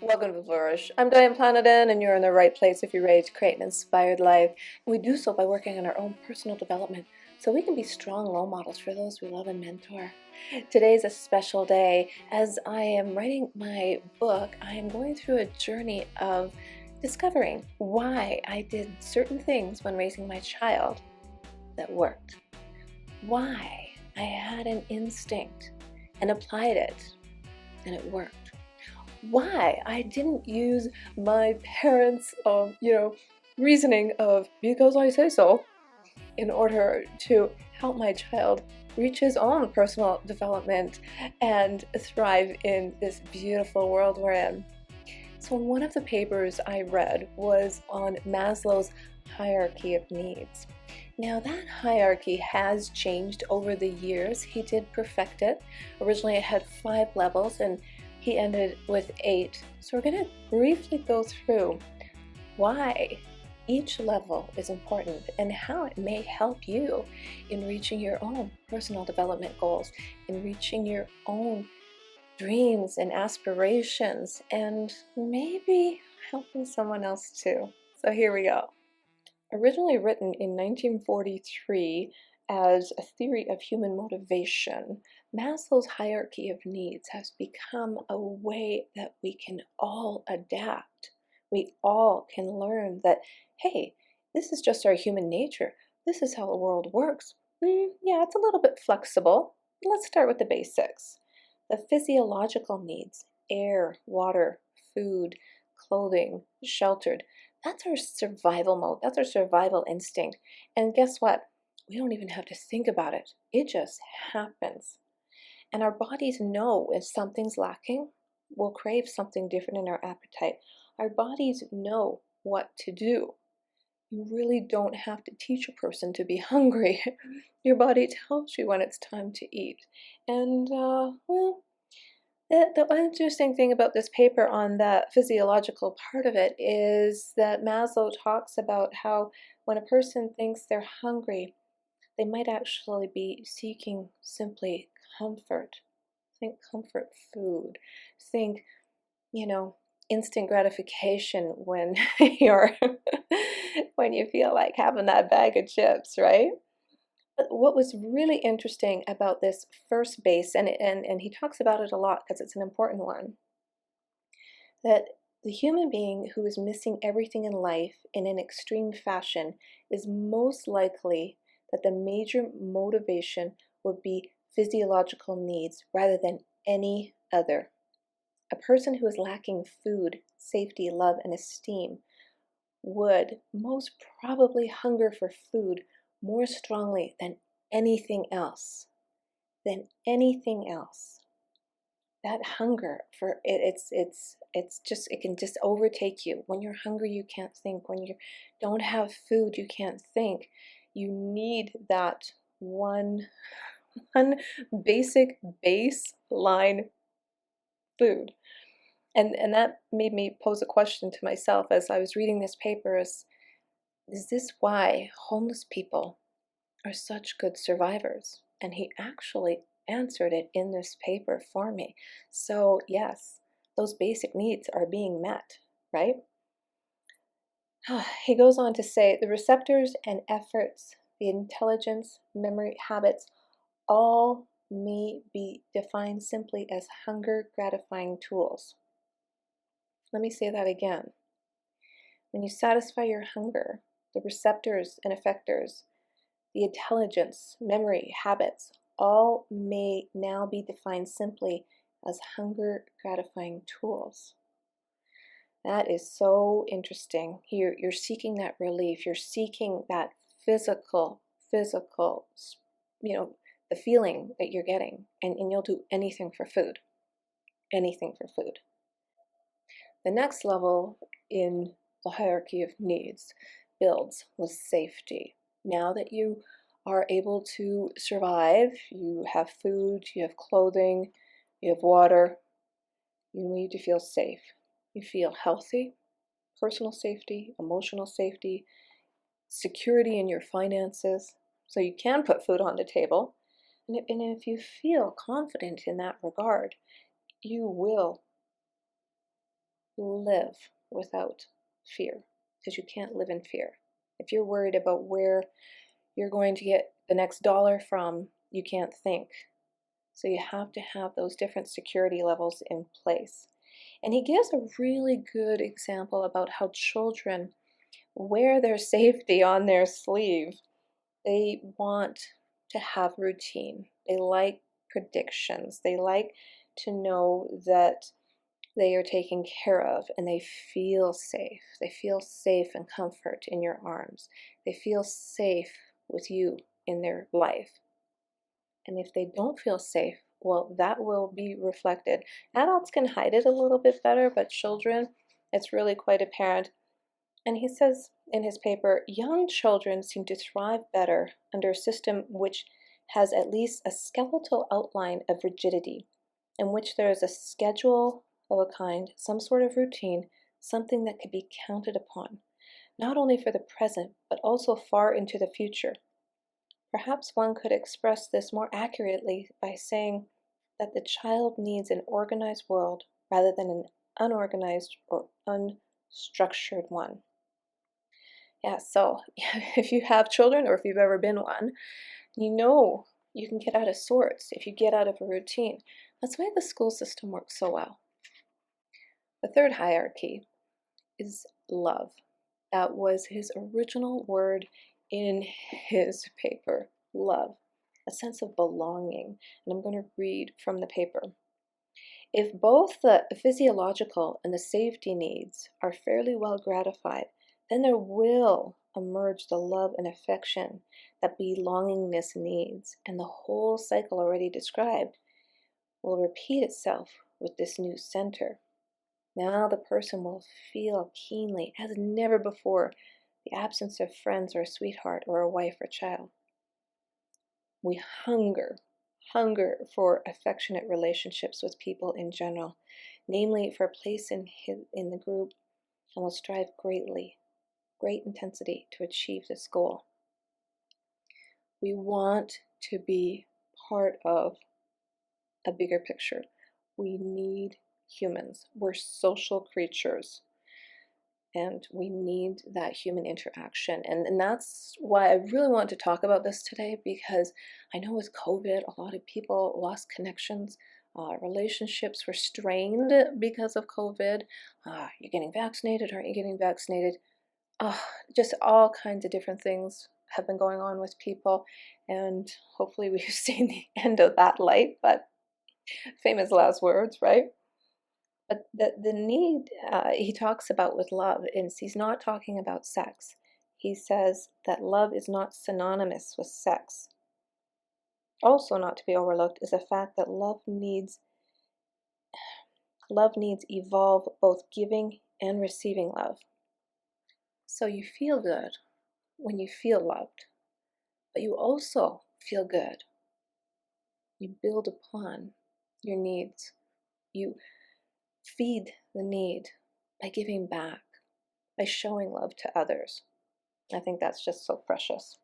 Welcome to Flourish. I'm Diane Planidin, and you're in the right place if you're ready to create an inspired life. And we do so by working on our own personal development so we can be strong role models for those we love and mentor. Today's a special day. As I am writing my book, I am going through a journey of discovering why I did certain things when raising my child that worked. Why I had an instinct and applied it, and it worked. Why I didn't use my parents' reasoning of because I say so in order to help my child reach his own personal development and thrive in this beautiful world we're in. So one of the papers I read was on Maslow's hierarchy of needs. Now that hierarchy has changed over the years. He did perfect it. Originally it had 5 levels and he ended with 8. So we're going to briefly go through why each level is important and how it may help you in reaching your own personal development goals, in reaching your own dreams and aspirations, and maybe helping someone else too. So here we go. Originally written in 1943 as a theory of human motivation, Maslow's hierarchy of needs has become a way that we can all adapt. We all can learn that, hey, this is just our human nature. This is how the world works. Yeah, it's a little bit flexible. Let's start with the basics. The physiological needs, air, water, food, clothing, sheltered, that's our survival mode. That's our survival instinct. And guess what? We don't even have to think about it. It just happens. And our bodies know if something's lacking, we'll crave something different in our appetite. Our bodies know what to do. You really don't have to teach a person to be hungry. Your body tells you when it's time to eat. And, the interesting thing about this paper on the physiological part of it is that Maslow talks about how when a person thinks they're hungry, they might actually be seeking simply comfort. Think comfort food. Think, instant gratification when when you feel like having that bag of chips, right? But what was really interesting about this first base, and he talks about it a lot because it's an important one, that the human being who is missing everything in life in an extreme fashion is most likely that the major motivation would be physiological needs rather than any other. A person who is lacking food, safety, love, and esteem would most probably hunger for food more strongly than anything else. That hunger for it can just overtake you. When you're hungry, you can't think. When you don't have food, you can't think. You need that one basic baseline food. And that made me pose a question to myself as I was reading this paper: is this why homeless people are such good survivors? And he actually answered it in this paper for me. So yes, those basic needs are being met, right? He goes on to say the receptors and efforts, the intelligence, memory, habits, all may be defined simply as hunger gratifying tools. Let me say that again. When you satisfy your hunger, the receptors and effectors, the intelligence, memory, habits, all may now be defined simply as hunger gratifying tools. That is so interesting. You're seeking that relief. You're seeking that physical, the feeling that you're getting. And you'll do anything for food. Anything for food. The next level in the hierarchy of needs builds with safety. Now that you are able to survive, you have food, you have clothing, you have water, you need to feel safe. You feel healthy, personal safety, emotional safety, security in your finances, so you can put food on the table. And if you feel confident in that regard, you will live without fear, because you can't live in fear. If you're worried about where you're going to get the next dollar from, you can't think. So you have to have those different security levels in place. And he gives a really good example about how children wear their safety on their sleeve. They want to have routine. They like predictions. They like to know that they are taken care of, and they feel safe. They feel safe and comfort in your arms. They feel safe with you in their life. And if they don't feel safe, well, that will be reflected. Adults can hide it a little bit better, but children, it's really quite apparent. And he says in his paper, young children seem to thrive better under a system which has at least a skeletal outline of rigidity, in which there is a schedule of a kind, some sort of routine, something that could be counted upon, not only for the present, but also far into the future. Perhaps one could express this more accurately by saying that the child needs an organized world rather than an unorganized or unstructured one. Yeah, so if you have children, or if you've ever been one, you know you can get out of sorts if you get out of a routine. That's why the school system works so well. The third hierarchy is love. That was his original word in his paper, love, a sense of belonging. And I'm going to read from the paper. If both the physiological and the safety needs are fairly well gratified, then there will emerge the love and affection that belongingness needs, and the whole cycle already described will repeat itself with this new center. Now the person will feel keenly, as never before, the absence of friends or a sweetheart or a wife or child. We hunger for affectionate relationships with people in general, namely for a place in the group, and will strive great intensity to achieve this goal. We want to be part of a bigger picture. We need humans. We're social creatures, and we need that human interaction. And that's why I really want to talk about this today, because I know with COVID, a lot of people lost connections. Relationships were strained because of COVID. You're getting vaccinated, aren't you getting vaccinated? Just all kinds of different things have been going on with people, and hopefully we've seen the end of that light, but famous last words, right? But the need he talks about with love is he's not talking about sex. He says that love is not synonymous with sex. Also not to be overlooked is the fact that love needs evolve both giving and receiving love. So you feel good when you feel loved, but you also feel good. You build upon your needs. You feed the need by giving back, by showing love to others. I think that's just so precious.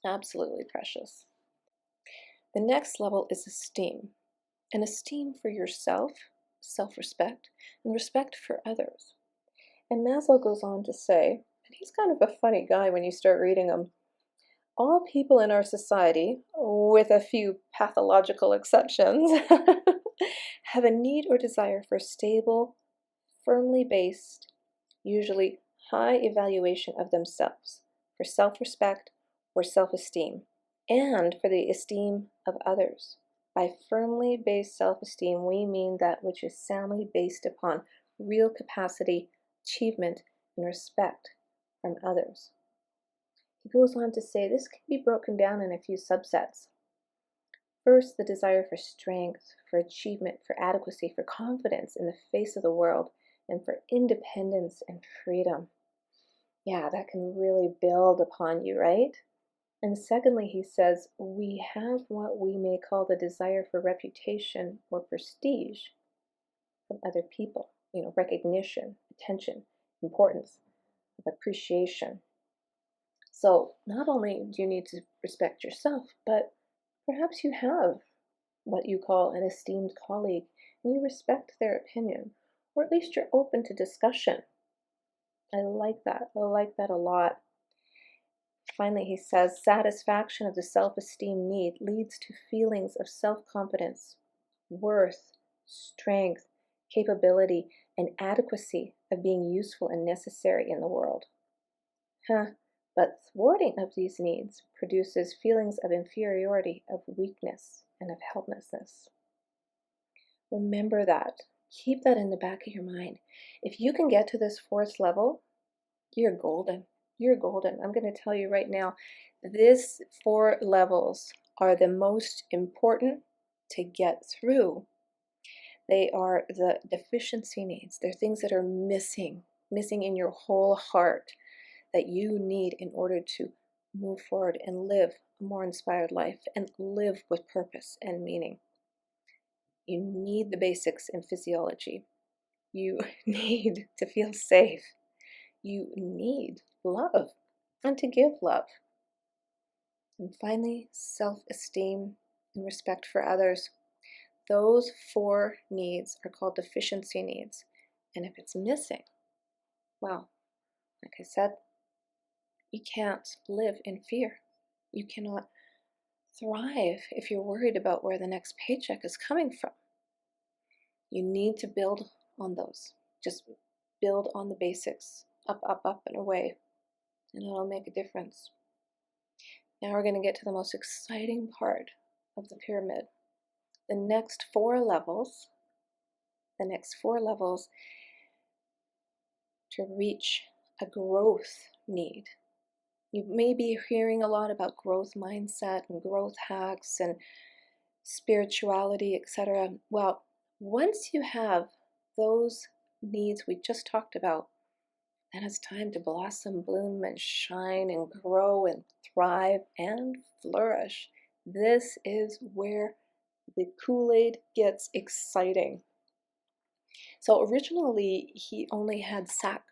Absolutely precious. The next level is esteem. An esteem for yourself, self-respect, and respect for others. And Maslow goes on to say, and he's kind of a funny guy when you start reading him, all people in our society, with a few pathological exceptions, have a need or desire for stable, firmly based, usually high evaluation of themselves, for self-respect or self-esteem, and for the esteem of others. By firmly based self-esteem, we mean that which is soundly based upon real capacity, achievement, and respect from others. He goes on to say this can be broken down in a few subsets. First, the desire for strength, for achievement, for adequacy, for confidence in the face of the world, and for independence and freedom. Yeah, that can really build upon you, right? And secondly, he says, we have what we may call the desire for reputation or prestige from other people. Recognition, attention, importance, appreciation. So not only do you need to respect yourself, but perhaps you have what you call an esteemed colleague, and you respect their opinion, or at least you're open to discussion. I like that. I like that a lot. Finally, he says, satisfaction of the self-esteem need leads to feelings of self-confidence, worth, strength, capability, and adequacy of being useful and necessary in the world. But thwarting of these needs produces feelings of inferiority, of weakness, and of helplessness. Remember that. Keep that in the back of your mind. If you can get to this fourth level, you're golden. You're golden. I'm going to tell you right now, these 4 levels are the most important to get through. They are the deficiency needs. They're things that are missing in your whole heart that you need in order to move forward and live a more inspired life and live with purpose and meaning. You need the basics in physiology. You need to feel safe. You need love and to give love. And finally, self-esteem and respect for others. Those 4 needs are called deficiency needs. And if it's missing, well, like I said, you can't live in fear. You cannot thrive if you're worried about where the next paycheck is coming from. You need to build on those. Just build on the basics. Up, up, up, and away. And it'll make a difference. Now we're going to get to the most exciting part of the pyramid. The next 4 levels to reach a growth need. You may be hearing a lot about growth mindset and growth hacks and spirituality, etc. Well, once you have those needs we just talked about, then it's time to blossom, bloom, and shine and grow and thrive and flourish. This is where the Kool-Aid gets exciting. So originally, he only had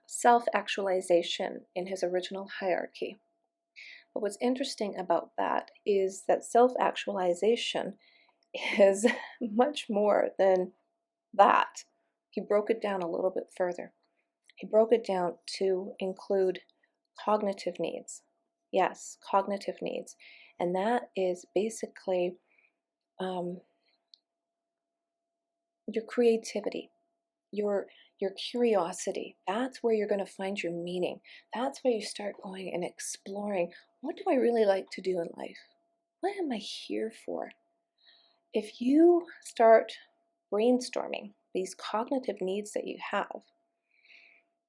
self-actualization in his original hierarchy. But what's interesting about that is that self-actualization is much more than that. He broke it down a little bit further. He broke it down to include cognitive needs. Yes, cognitive needs. And that is basically your creativity, your curiosity. That's where you're going to find your meaning. That's where you start going and exploring, what do I really like to do in life? What am I here for? If you start brainstorming these cognitive needs that you have,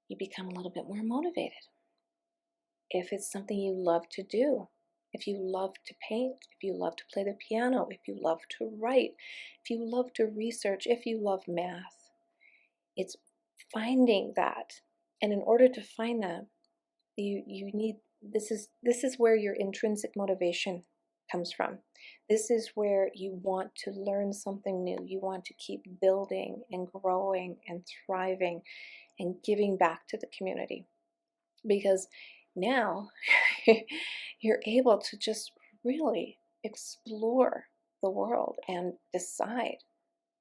you become a little bit more motivated. If it's something you love to do, if you love to paint, if you love to play the piano, if you love to write, if you love to research, if you love math, it's finding that. And in order to find that, you need, this is where your intrinsic motivation comes from. This is where you want to learn something new. You want to keep building and growing and thriving and giving back to the community. Because now you're able to just really explore the world and decide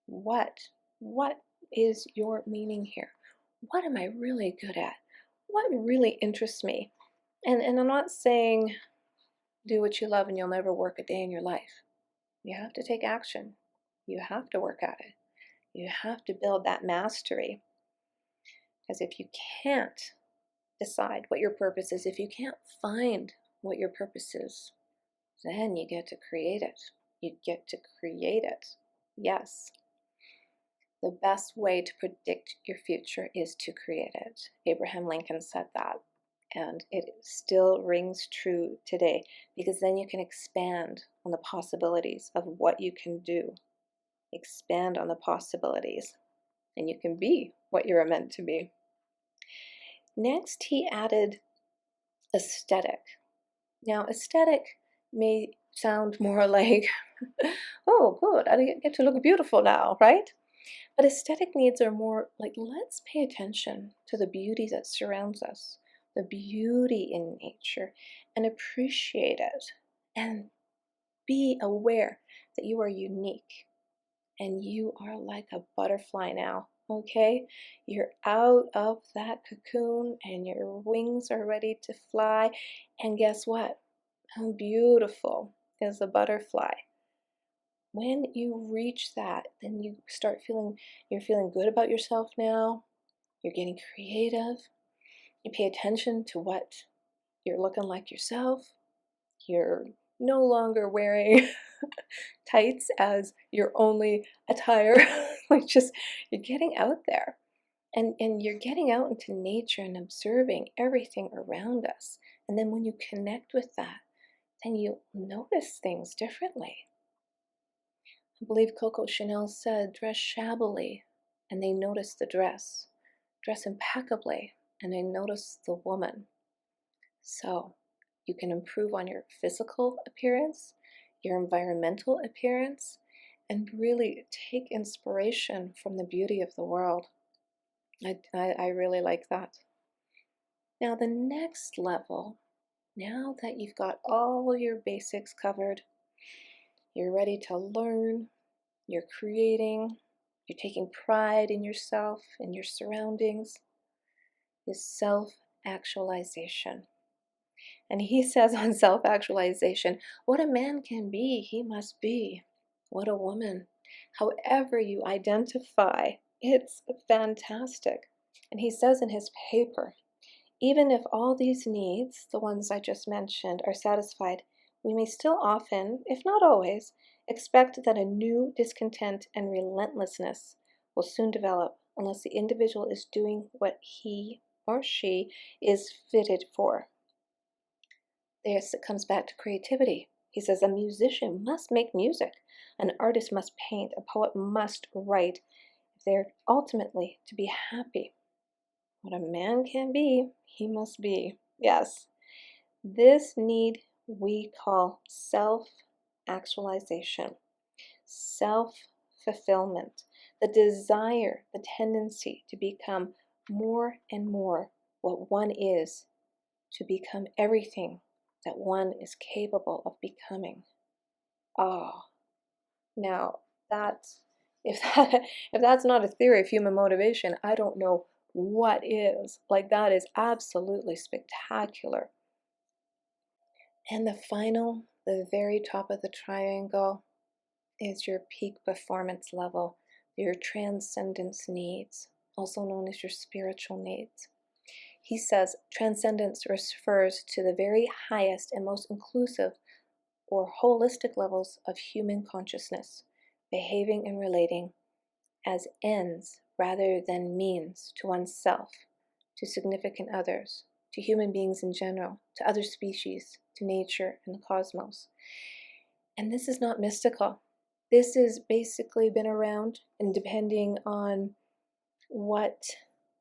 what is your meaning here? What am I really good at? What really interests me? And I'm not saying do what you love and you'll never work a day in your life. You have to take action. You have to work at it. You have to build that mastery. Because if you can't decide what your purpose is, if you can't find what your purpose is, then you get to create it. You get to create it. Yes. The best way to predict your future is to create it. Abraham Lincoln said that. And it still rings true today, because then you can expand on the possibilities of what you can do. Expand on the possibilities, and you can be what you're meant to be. Next, he added aesthetic. Now, aesthetic may sound more like, oh, good, I get to look beautiful now, right? But aesthetic needs are more like, let's pay attention to the beauty that surrounds us, the beauty in nature, and appreciate it, and be aware that you are unique and you are like a butterfly now Okay, you're out of that cocoon and your wings are ready to fly. And guess what? How beautiful is a butterfly? When you reach that, then you start feeling, you're feeling good about yourself now. You're getting creative. You pay attention to what you're looking like yourself. You're no longer wearing tights as your only attire. Like, just, you're getting out there. And you're getting out into nature and observing everything around us. And then when you connect with that, then you notice things differently. I believe Coco Chanel said, dress shabbily, and they notice the dress. Dress impeccably, and they notice the woman. So you can improve on your physical appearance, your environmental appearance, and really take inspiration from the beauty of the world. I really like that. Now the next level, now that you've got all your basics covered, you're ready to learn, you're creating, you're taking pride in yourself, in your surroundings, is self-actualization. And he says on self-actualization, what a man can be, he must be. What a woman. However you identify, it's fantastic. And he says in his paper, even if all these needs, the ones I just mentioned, are satisfied, we may still often, if not always, expect that a new discontent and relentlessness will soon develop unless the individual is doing what he or she is fitted for. This comes back to creativity. He says a musician must make music, an artist must paint, a poet must write, if they're ultimately to be happy. What a man can be, he must be. Yes, this need we call self-actualization, self-fulfillment, the desire, the tendency to become more and more what one is, to become everything that one is capable of becoming. Now that's, if that's not a theory of human motivation, I don't know what is. Like, that is absolutely spectacular. And the very top of the triangle is your peak performance level, your transcendence needs, also known as your spiritual needs. He says transcendence refers to the very highest and most inclusive or holistic levels of human consciousness, behaving and relating as ends rather than means to oneself, to significant others, to human beings in general, to other species, to nature and the cosmos. And this is not mystical. This has basically been around, and depending on what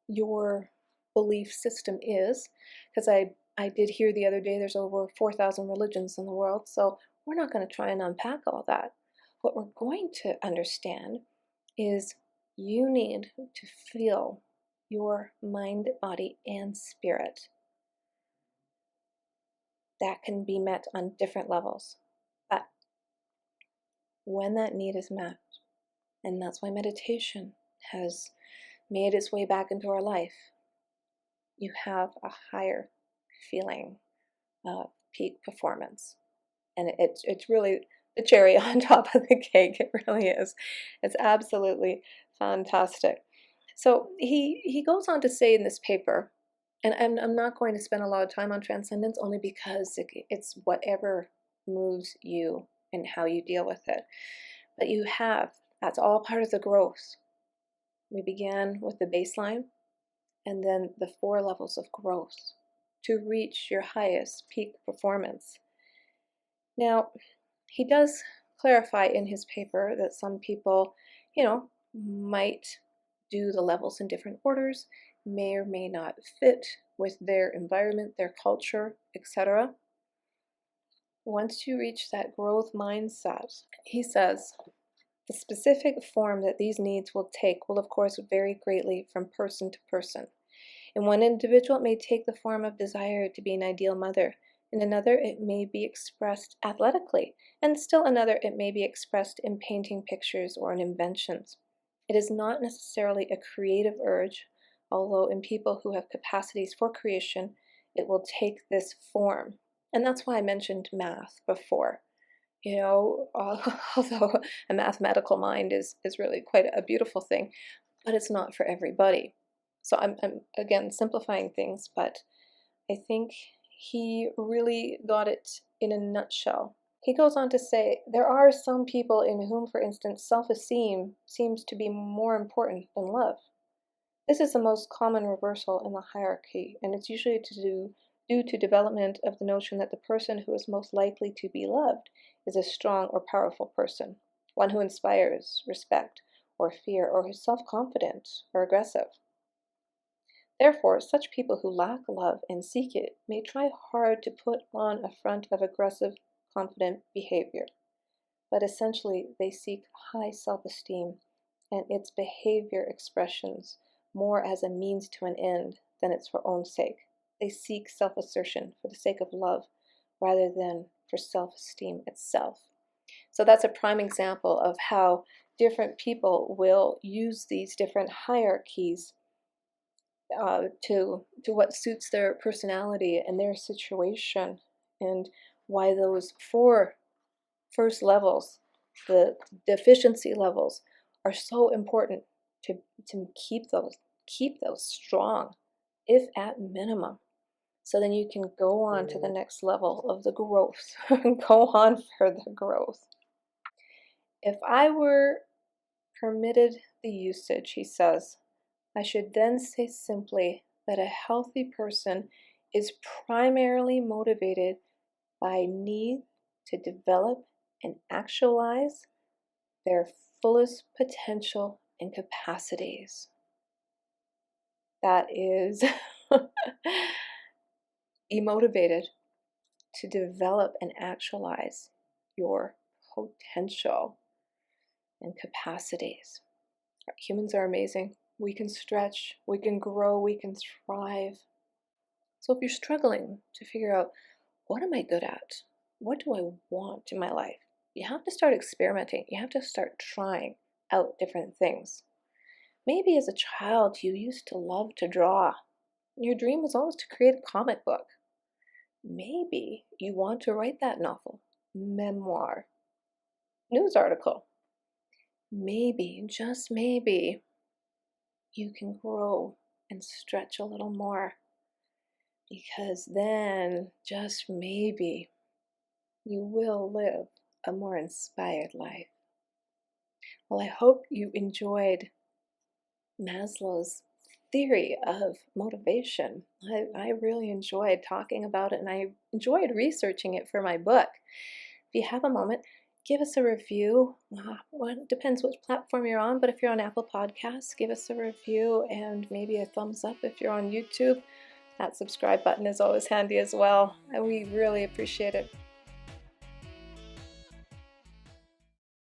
your belief system is, because I did hear the other day there's over 4,000 religions in the world, so we're not going to try and unpack all that. What we're going to understand is you need to feel your mind, body, and spirit. That can be met on different levels. But when that need is met, and that's why meditation has made its way back into our life, you have a higher feeling of peak performance. And it's really the cherry on top of the cake. It really is. It's absolutely fantastic. So he goes on to say in this paper, and I'm not going to spend a lot of time on transcendence only because it's whatever moves you and how you deal with it. But that's all part of the growth. We began with the baseline and then the 4 levels of growth to reach your highest peak performance. Now, he does clarify in his paper that some people, might do the levels in different orders, may or may not fit with their environment, their culture, etc. Once you reach that growth mindset, he says, the specific form that these needs will take will of course vary greatly from person to person. In one individual, it may take the form of desire to be an ideal mother. In another, it may be expressed athletically, and still another, it may be expressed in painting pictures or in inventions. It is not necessarily a creative urge, although in people who have capacities for creation, it will take this form. And that's why I mentioned math before. Although a mathematical mind is really quite a beautiful thing, but it's not for everybody. So I'm again simplifying things, but I think he really got it in a nutshell. He goes on to say, there are some people in whom, for instance, self-esteem seems to be more important than love. This is the most common reversal in the hierarchy, and it's usually due to development of the notion that the person who is most likely to be loved is a strong or powerful person, one who inspires respect or fear, or who's self-confident or aggressive. Therefore, such people who lack love and seek it may try hard to put on a front of aggressive, confident behavior, but essentially they seek high self-esteem and its behavior expressions more as a means to an end than its for own sake. They seek self-assertion for the sake of love rather than for self-esteem itself. So that's a prime example of how different people will use these different hierarchies to what suits their personality and their situation, and why those four first levels, the deficiency levels, are so important to keep those strong, if at minimum. So then you can go on to the next level of the growth. Go on for the growth. If I were permitted the usage, he says, I should then say simply that a healthy person is primarily motivated by need to develop and actualize their fullest potential and capacities. That is, be motivated to develop and actualize your potential and capacities. Humans are amazing. We can stretch, we can grow, we can thrive. So if you're struggling to figure out, what am I good at? What do I want in my life? You have to start experimenting. You have to start trying out different things. Maybe as a child, you used to love to draw. Your dream was always to create a comic book. Maybe you want to write that novel, memoir, news article. Maybe, just maybe, you can grow and stretch a little more, because then, just maybe, you will live a more inspired life. Well, I hope you enjoyed Maslow's theory of motivation. I really enjoyed talking about it, and I enjoyed researching it for my book. If you have a moment, give us a review. Well, it depends which platform you're on, but if you're on Apple Podcasts, give us a review and maybe a thumbs up if you're on YouTube. That subscribe button is always handy as well, and we really appreciate it.